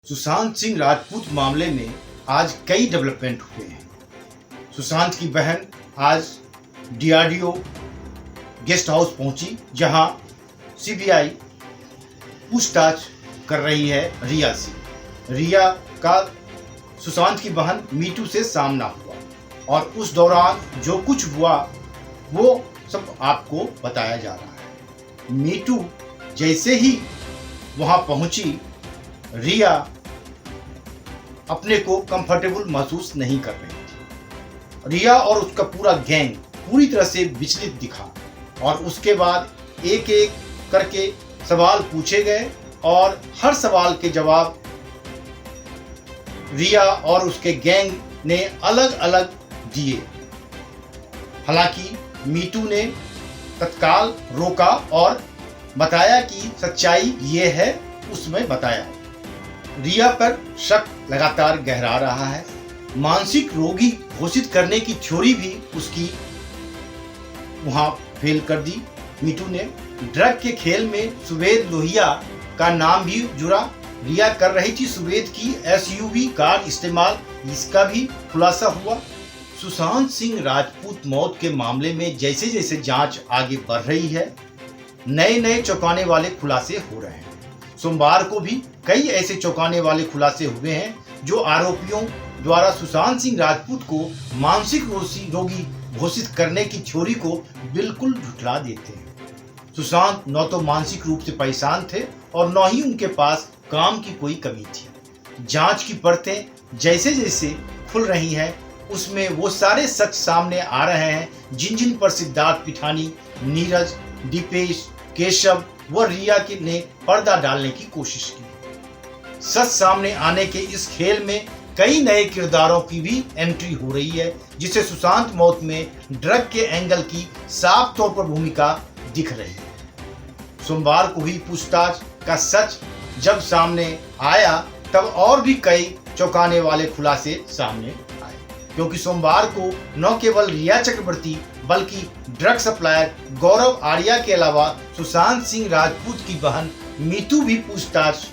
सुशांत सिंह राजपूत मामले में आज कई डेवलपमेंट हुए हैं। सुशांत की बहन आज डीआरडीओ गेस्ट हाउस पहुंची, जहां सीबीआई पूछताछ कर रही है रिया से। रिया का सुशांत की बहन मीटू से सामना हुआ और उस दौरान जो कुछ हुआ वो सब आपको बताया जा रहा है। मीटू जैसे ही वहां पहुंची, रिया अपने को कंफर्टेबल महसूस नहीं कर रही थी। रिया और उसका पूरा गैंग पूरी तरह से विचलित दिखा और उसके बाद एक एक करके सवाल पूछे गए और हर सवाल के जवाब रिया और उसके गैंग ने अलग अलग दिए। हालांकि मीटू ने तत्काल रोका और बताया कि सच्चाई ये है, उसमें बताया। रिया पर शक लगातार गहरा रहा है। मानसिक रोगी घोषित करने की थ्योरी भी उसकी वहां फेल कर दी मीटू ने। ड्रग के खेल में सुवेद लोहिया का नाम भी जुड़ा। रिया कर रही थी सुवेद की एसयूवी कार इस्तेमाल, इसका भी खुलासा हुआ। सुशांत सिंह राजपूत मौत के मामले में जैसे जैसे जांच आगे बढ़ रही है, नए नए चौंकाने वाले खुलासे हो रहे हैं। सोमवार को भी कई ऐसे चौंकाने वाले खुलासे हुए हैं जो आरोपियों द्वारा सुशांत सिंह राजपूत को मानसिक रोगी घोषित करने की थ्योरी को बिल्कुल झुठला देते हैं। सुशांत न तो मानसिक रूप से परेशान थे और न ही उनके पास काम की कोई कमी थी। जांच की परतें जैसे जैसे खुल रही हैं, उसमें वो सारे सच सामने आ रहे हैं जिन जिन पर सिद्धार्थ पिठानी, नीरज, दीपेश, केशव व रिया ने पर्दा डालने की कोशिश की। सच सामने आने के इस खेल में कई नए किरदारों की भी एंट्री हो रही है, जिससे सुशांत मौत में ड्रग के एंगल की साफ तौर पर भूमिका दिख रही है। सोमवार को हुई पूछताछ का सच जब सामने आया, तब और भी कई चौंकाने वाले खुलासे सामने आए, क्योंकि सोमवार को न केवल रिया चक्रवर्ती बल्कि ड्रग सप्लायर गौरव आर्या के अलावा सुशांत सिंह राजपूत की बहन मीतू भी पूछताछ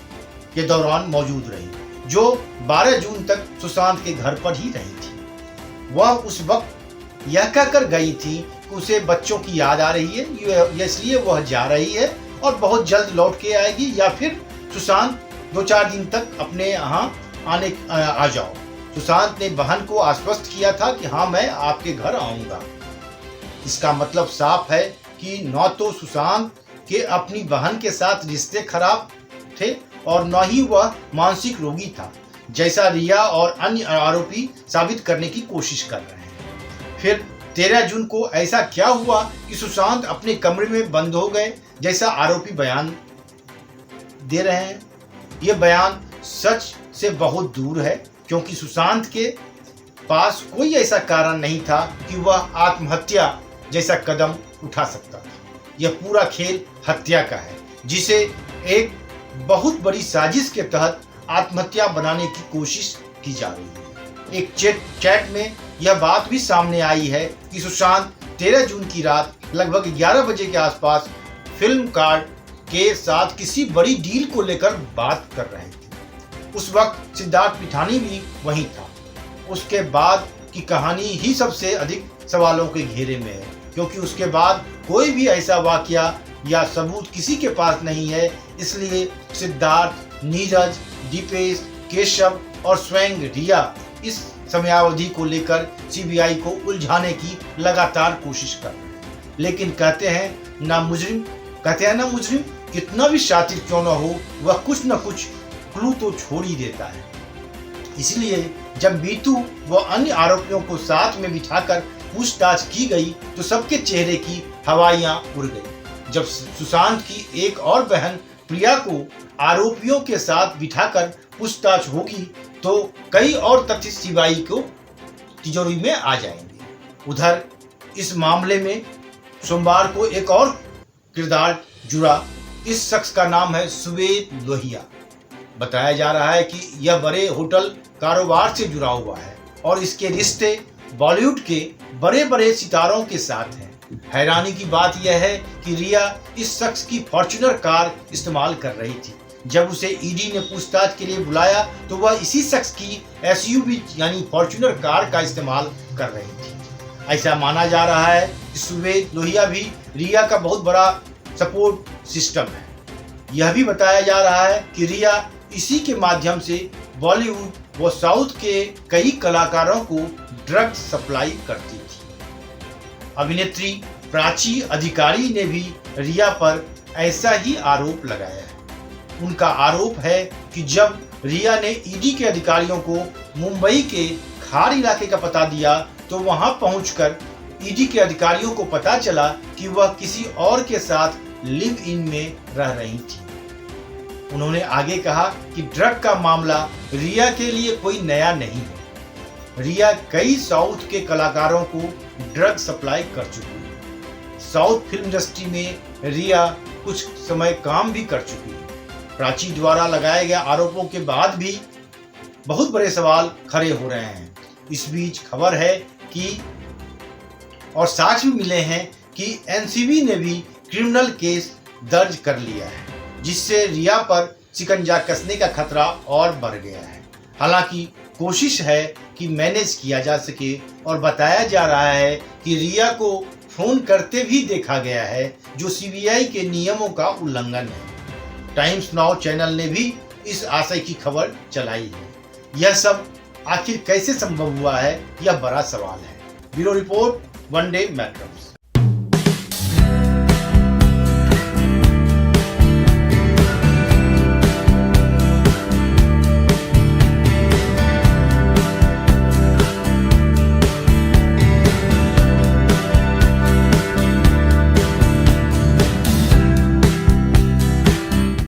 के दौरान मौजूद रही, जो 12 जून तक सुशांत के घर पर ही रही थी। वह उस वक्त यह कहकर गई थी कि उसे बच्चों की याद आ रही है, इसलिए वह जा रही है और बहुत जल्द लौट के आएगी, या फिर सुशांत 2-4 दिन तक अपने यहाँ आ जाओ। सुशांत ने बहन को आश्वस्त किया था कि हाँ, मैं आपके घर आऊंगा। इसका मतलब साफ है कि न तो सुशांत के अपनी बहन के साथ रिश्ते खराब थे और न ही वह मानसिक रोगी था, जैसा रिया और अन्य आरोपी साबित करने की कोशिश कर रहे हैं। फिर 13 जून को ऐसा क्या हुआ कि सुशांत अपने कमरे में बंद हो गए, जैसा आरोपी बयान दे रहे हैं? यह बयान सच से बहुत दूर है, क्योंकि सुशांत के पास कोई ऐसा कारण नहीं था कि वह आत्महत्या जैसा कदम उठा सकता था। यह पूरा खेल हत्या का है, जिसे एक बहुत बड़ी साजिश के तहत आत्महत्या बनाने की कोशिश की जा रही है। एक चैट में यह बात भी सामने आई है कि सुशांत 13 जून की रात लगभग 11 बजे के आसपास फिल्म कार्ड के साथ किसी बड़ी डील को लेकर बात कर रहे थे। उस वक्त सिद्धार्थ पिठानी भी वहीं था। उसके बाद की कहानी ही सबसे अधिक सवालों के घेरे में है, क्योंकि उसके बाद कोई भी ऐसा वाकया या सबूत किसी के पास नहीं है। इसलिए सिद्धार्थ, नीरज, दीपेश, केशव और स्वयं रिया इस समयावधि को लेकर सीबीआई को उलझाने की लगातार कोशिश कर रहे हैं। लेकिन कहते हैं ना मुजरिम कितना भी शातिर क्यों न हो, वह कुछ न कुछ क्लू तो छोड़ ही देता है। इसलिए जब मीतू व अन्य आरोपियों को साथ में बिठाकर पूछताछ की गई, तो सबके चेहरे की हवाइयां उड़ गई। जब सुशांत की एक और बहन प्रिया को आरोपियों के साथ बिठाकर पूछताछ होगी, तो कई और तथ्य सीबीआई को तिजोरी में आ जाएंगे। उधर इस मामले में सोमवार को एक और किरदार जुड़ा। इस शख्स का नाम है सुवेद लोहिया। बताया जा रहा है कि यह बड़े होटल कारोबार से जुड़ा हुआ है और इसके रिश्ते बॉलीवुड के बड़े बड़े सितारों के साथ हैं। हैरानी की बात यह है कि रिया इस शख्स की फॉर्च्यूनर कार इस्तेमाल कर रही थी, जब उसे ईडी ने पूछताछ के लिए बुलाया तो वह इसी शख्स की एसयूवी यानी फॉर्च्यूनर कार का इस्तेमाल कर रही थी। ऐसा माना जा रहा है कि सुवेद लोहिया भी रिया का बहुत बड़ा सपोर्ट सिस्टम है। यह भी बताया जा रहा है कि रिया इसी के माध्यम से बॉलीवुड व साउथ के कई कलाकारों को ड्रग सप्लाई करती थी। अभिनेत्री प्राची अधिकारी ने भी रिया पर ऐसा ही आरोप लगाया है। उनका आरोप है कि जब रिया ने ईडी के अधिकारियों को मुंबई के खार इलाके का पता दिया तो वहां पहुंचकर ईडी के अधिकारियों को पता चला कि वह किसी और के साथ लिव इन में रह रही थी। उन्होंने आगे कहा कि ड्रग का मामला रिया के लिए कोई नया नहीं है। रिया कई साउथ के कलाकारों को ड्रग सप्लाई कर चुकी है। साउथ फिल्म इंडस्ट्री में रिया कुछ समय काम भी कर चुकी है। प्राची द्वारा लगाए गए आरोपों के बाद भी बहुत बड़े सवाल खड़े हो रहे हैं। इस बीच खबर है कि और साक्ष्य भी मिले हैं कि एनसीबी ने भी क्रिमिनल केस दर्ज कर लिया है, जिससे रिया पर शिकंजा कसने का खतरा और बढ़ गया है। हालांकि कोशिश है कि मैनेज किया जा सके और बताया जा रहा है कि रिया को फोन करते भी देखा गया है, जो सीबीआई के नियमों का उल्लंघन है। टाइम्स नाउ चैनल ने भी इस आशय की खबर चलाई है। यह सब आखिर कैसे संभव हुआ है, यह बड़ा सवाल है। Bureau report, one day matters.